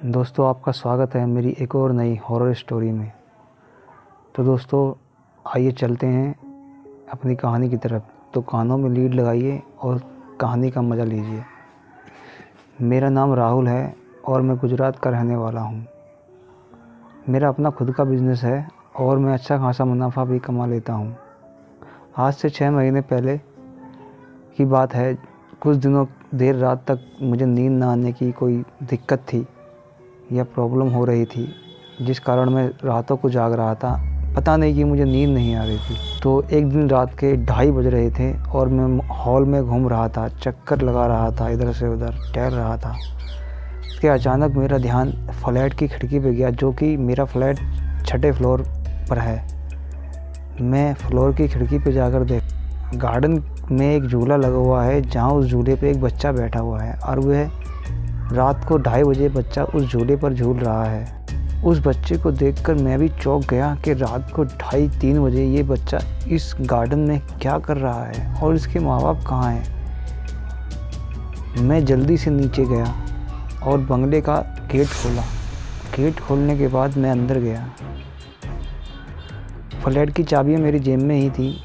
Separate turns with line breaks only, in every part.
दोस्तों, आपका स्वागत है मेरी एक और नई हॉरर स्टोरी में। तो दोस्तों, आइए चलते हैं अपनी कहानी की तरफ। तो कानों में लीड लगाइए और कहानी का मज़ा लीजिए। मेरा नाम राहुल है और मैं गुजरात का रहने वाला हूँ। मेरा अपना खुद का बिज़नेस है और मैं अच्छा खासा मुनाफा भी कमा लेता हूँ। आज से 6 महीने पहले की बात है। कुछ दिनों देर रात तक मुझे नींद ना आने की कोई दिक्कत थी या प्रॉब्लम हो रही थी, जिस कारण मैं रातों को जाग रहा था। पता नहीं कि मुझे नींद नहीं आ रही थी। तो एक दिन रात के 2:30 बज रहे थे और मैं हॉल में घूम रहा था, चक्कर लगा रहा था, इधर से उधर टहल रहा था। उसके अचानक मेरा ध्यान फ्लैट की खिड़की पे गया, जो कि मेरा फ्लैट 6ठे फ्लोर पर है। मैं फ्लोर की खिड़की पे जाकर देख, गार्डन में एक झूला लगा हुआ है, जहाँ उस झूले पे एक बच्चा बैठा हुआ है और वह रात को 2:30 बजे बच्चा उस झूले पर झूल रहा है। उस बच्चे को देखकर मैं भी चौंक गया कि रात को 2:30-3 बजे ये बच्चा इस गार्डन में क्या कर रहा है और इसके माँ बाप कहाँ हैं। मैं जल्दी से नीचे गया और बंगले का गेट खोला। गेट खोलने के बाद मैं अंदर गया। फ्लैट की चाबियाँ मेरी जेब में ही थी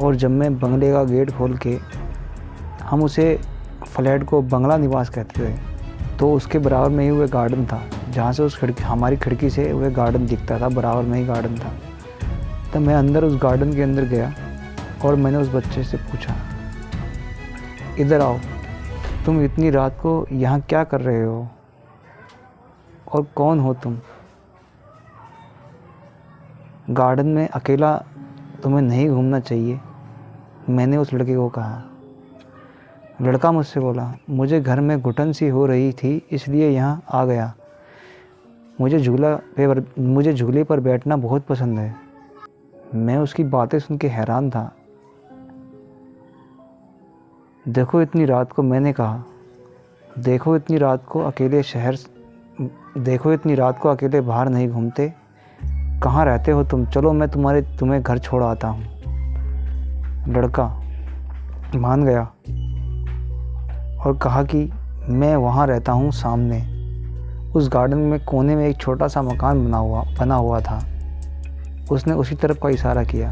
और जब मैं बंगले का गेट खोल के, हम उसे फ्लैट को बंगला निवास कहते थे, तो उसके बराबर में ही वह गार्डन था, जहाँ से हमारी खिड़की से वह गार्डन दिखता था। बराबर में ही गार्डन था। तब मैं अंदर उस गार्डन के अंदर गया और मैंने उस बच्चे से पूछा, इधर आओ, तुम इतनी रात को यहाँ क्या कर रहे हो और कौन हो तुम? गार्डन में अकेला तुम्हें नहीं घूमना चाहिए, मैंने उस लड़के को कहा। लड़का मुझसे बोला, मुझे घर में घुटन सी हो रही थी, इसलिए यहाँ आ गया। मुझे झूले पर बैठना बहुत पसंद है। मैं उसकी बातें सुन के हैरान था। देखो इतनी रात को, मैंने कहा, देखो इतनी रात को अकेले बाहर नहीं घूमते। कहाँ रहते हो तुम? चलो मैं तुम्हें घर छोड़ आता हूँ। लड़का मान गया और कहा कि मैं वहाँ रहता हूँ सामने। उस गार्डन में कोने में एक छोटा सा मकान बना हुआ था। उसने उसी तरफ का इशारा किया।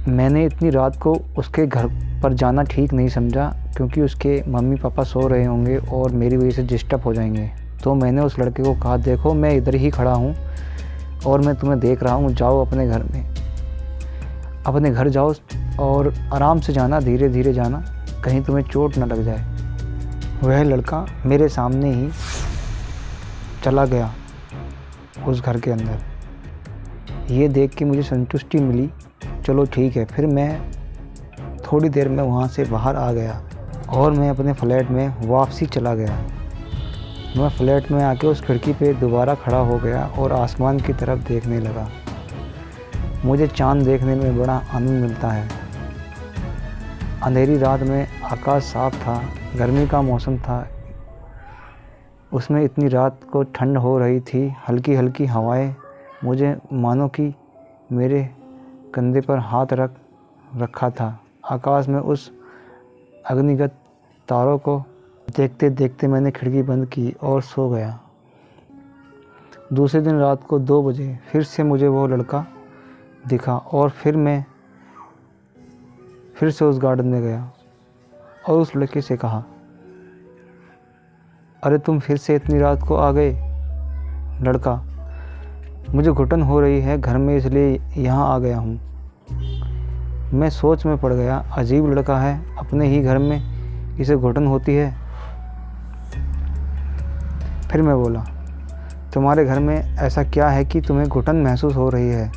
मैंने इतनी रात को उसके घर पर जाना ठीक नहीं समझा, क्योंकि उसके मम्मी पापा सो रहे होंगे और मेरी वजह से डिस्टर्ब हो जाएंगे। तो मैंने उस लड़के को कहा, देखो मैं इधर ही खड़ा हूँ और मैं तुम्हें देख रहा हूँ, जाओ अपने घर जाओ और आराम से जाना, धीरे धीरे जाना, कहीं तुम्हें चोट न लग जाए। वह लड़का मेरे सामने ही चला गया उस घर के अंदर। ये देख के मुझे संतुष्टि मिली। चलो ठीक है। फिर मैं थोड़ी देर में वहाँ से बाहर आ गया और मैं अपने फ्लैट में वापसी चला गया। मैं फ्लैट में आके उस खिड़की पे दोबारा खड़ा हो गया और आसमान की तरफ देखने लगा। मुझे चाँद देखने में बड़ा आनंद मिलता है। अंधेरी रात में आकाश साफ था, गर्मी का मौसम था। उसमें इतनी रात को ठंड हो रही थी, हल्की हल्की हवाएं। मुझे मानो कि मेरे कंधे पर हाथ रखा था। आकाश में उस अग्निगत तारों को देखते देखते मैंने खिड़की बंद की और सो गया। दूसरे दिन रात को 2 बजे फिर से मुझे वो लड़का दिखा और फिर मैं फिर से उस गार्डन में गया और उस लड़के से कहा, अरे तुम फिर से इतनी रात को आ गए? लड़का, मुझे घुटन हो रही है घर में, इसलिए यहाँ आ गया हूँ। मैं सोच में पड़ गया, अजीब लड़का है, अपने ही घर में इसे घुटन होती है। फिर मैं बोला, तुम्हारे घर में ऐसा क्या है कि तुम्हें घुटन महसूस हो रही है?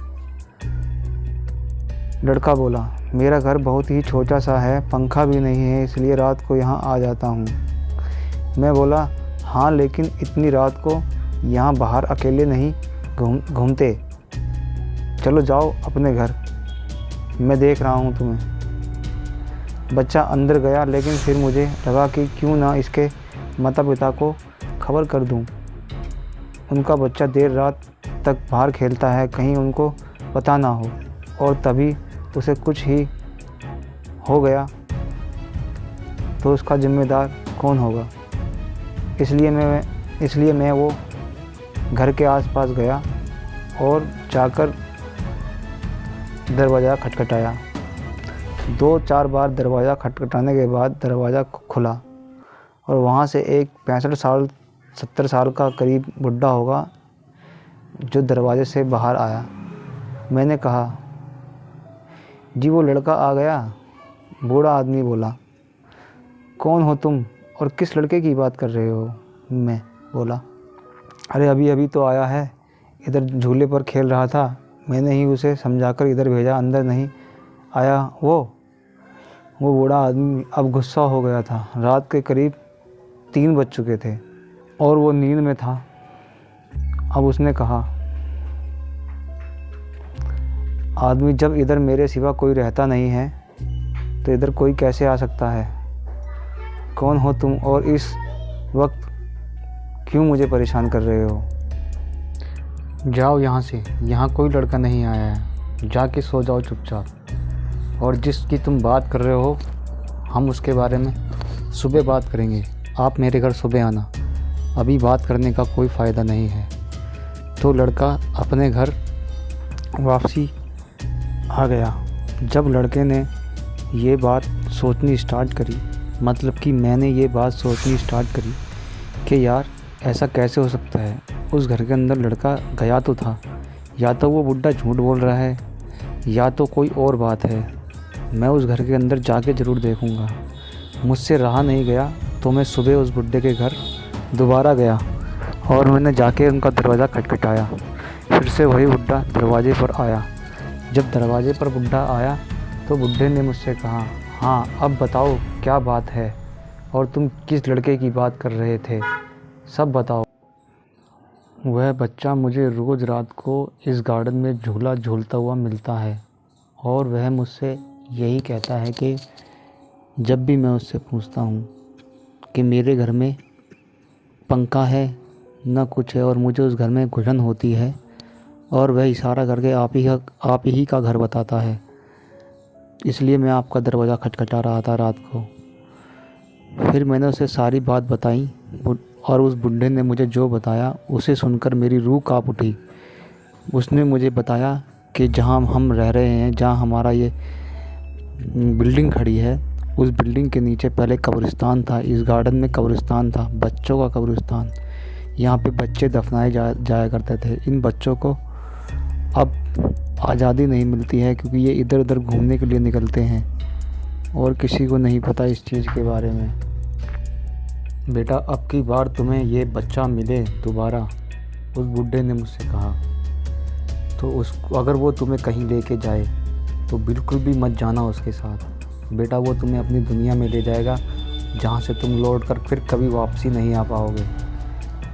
लड़का बोला, मेरा घर बहुत ही छोटा सा है, पंखा भी नहीं है, इसलिए रात को यहाँ आ जाता हूँ। मैं बोला, हाँ, लेकिन इतनी रात को यहाँ बाहर अकेले नहीं घूमते। चलो जाओ अपने घर, मैं देख रहा हूँ तुम्हें। बच्चा अंदर गया, लेकिन फिर मुझे लगा कि क्यों ना इसके माता पिता को खबर कर दूँ। उनका बच्चा देर रात तक बाहर खेलता है, कहीं उनको पता ना हो और तभी उसे कुछ ही हो गया तो उसका जिम्मेदार कौन होगा? इसलिए मैं वो घर के आसपास गया और जाकर दरवाज़ा खटखटाया। 2-4 बार दरवाज़ा खटखटाने के बाद दरवाज़ा खुला और वहाँ से एक 65-70 साल का करीब बुढ़ा होगा जो दरवाज़े से बाहर आया। मैंने कहा, जी वो लड़का आ गया। बूढ़ा आदमी बोला, कौन हो तुम और किस लड़के की बात कर रहे हो? मैं बोला, अरे अभी अभी तो आया है, इधर झूले पर खेल रहा था, मैंने ही उसे समझाकर इधर भेजा, अंदर नहीं आया वो बूढ़ा आदमी अब गुस्सा हो गया था। रात के करीब 3 बज चुके थे और वो नींद में था। अब उसने कहा, आदमी जब इधर मेरे सिवा कोई रहता नहीं है तो इधर कोई कैसे आ सकता है? कौन हो तुम और इस वक्त क्यों मुझे परेशान कर रहे हो? जाओ यहाँ से, यहाँ कोई लड़का नहीं आया है, जाके सो जाओ चुपचाप। और जिसकी तुम बात कर रहे हो हम उसके बारे में सुबह बात करेंगे। आप मेरे घर सुबह आना, अभी बात करने का कोई फ़ायदा नहीं है। तो लड़का अपने घर वापसी आ गया। जब लड़के ने ये बात सोचनी स्टार्ट करी, मतलब कि मैंने ये बात सोचनी स्टार्ट करी कि यार ऐसा कैसे हो सकता है, उस घर के अंदर लड़का गया तो था, या तो वो बुड्ढा झूठ बोल रहा है या तो कोई और बात है। मैं उस घर के अंदर जाके ज़रूर देखूँगा। मुझसे रहा नहीं गया तो मैं सुबह उस बुड्ढे के घर दोबारा गया और मैंने जाके उनका दरवाज़ा खटखटाया। फिर से वही बुड्ढा दरवाजे पर आया। जब दरवाजे पर बुड्ढा आया तो बुड्ढे ने मुझसे कहा, हाँ अब बताओ क्या बात है और तुम किस लड़के की बात कर रहे थे, सब बताओ। वह बच्चा मुझे रोज़ रात को इस गार्डन में झूला झूलता हुआ मिलता है और वह मुझसे यही कहता है कि जब भी मैं उससे पूछता हूँ कि मेरे घर में पंखा है ना कुछ है और मुझे उस घर में घुटन होती है, और वह इशारा करके आप ही का घर बताता है, इसलिए मैं आपका दरवाज़ा खटखटा रहा था रात को। फिर मैंने उसे सारी बात बताई और उस बुढ़े ने मुझे जो बताया उसे सुनकर मेरी रूह काँप उठी। उसने मुझे बताया कि जहाँ हम रह रहे हैं, जहाँ हमारा ये बिल्डिंग खड़ी है, उस बिल्डिंग के नीचे पहले कब्रिस्तान था। इस गार्डन में कब्रिस्तान था, बच्चों का कब्रिस्तान। यहाँ पे बच्चे दफनाए जाया करते थे। इन बच्चों को अब आज़ादी नहीं मिलती है क्योंकि ये इधर उधर घूमने के लिए निकलते हैं और किसी को नहीं पता इस चीज़ के बारे में। बेटा अब की बार तुम्हें ये बच्चा मिले दोबारा, उस बुढ़े ने मुझसे कहा, तो अगर वो तुम्हें कहीं लेके जाए तो बिल्कुल भी मत जाना उसके साथ। बेटा वो तुम्हें अपनी दुनिया में ले जाएगा जहाँ से तुम लौट कर फिर कभी वापसी नहीं आ पाओगे।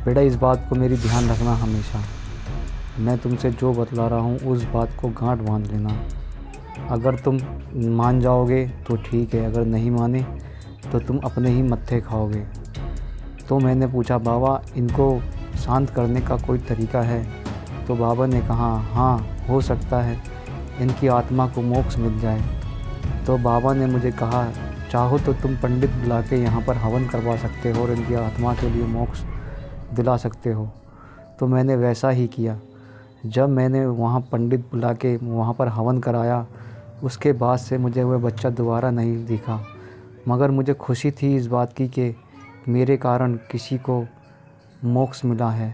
बेटा इस बात को मेरी ध्यान रखना हमेशा। मैं तुमसे जो बतला रहा हूँ उस बात को गांठ बांध लेना। अगर तुम मान जाओगे तो ठीक है, अगर नहीं माने तो तुम अपने ही मत्थे खाओगे। तो मैंने पूछा, बाबा इनको शांत करने का कोई तरीका है? तो बाबा ने कहा, हाँ हो सकता है इनकी आत्मा को मोक्ष मिल जाए। तो बाबा ने मुझे कहा, चाहो तो तुम पंडित बुला के यहाँ पर हवन करवा सकते हो और इनकी आत्मा के लिए मोक्ष दिला सकते हो। तो मैंने वैसा ही किया। जब मैंने वहाँ पंडित बुला के वहाँ पर हवन कराया, उसके बाद से मुझे वह बच्चा दोबारा नहीं दिखा। मगर मुझे खुशी थी इस बात की कि मेरे कारण किसी को मोक्ष मिला है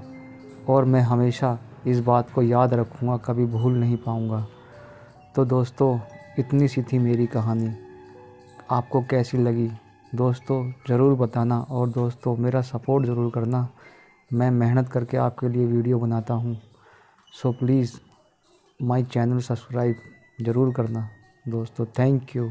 और मैं हमेशा इस बात को याद रखूँगा, कभी भूल नहीं पाऊँगा। तो दोस्तों इतनी सी थी मेरी कहानी। आपको कैसी लगी दोस्तों ज़रूर बताना, और दोस्तों मेरा सपोर्ट ज़रूर करना। मैं मेहनत करके आपके लिए वीडियो बनाता हूँ, so please my channel subscribe ज़रूर करना दोस्तों। Thank you.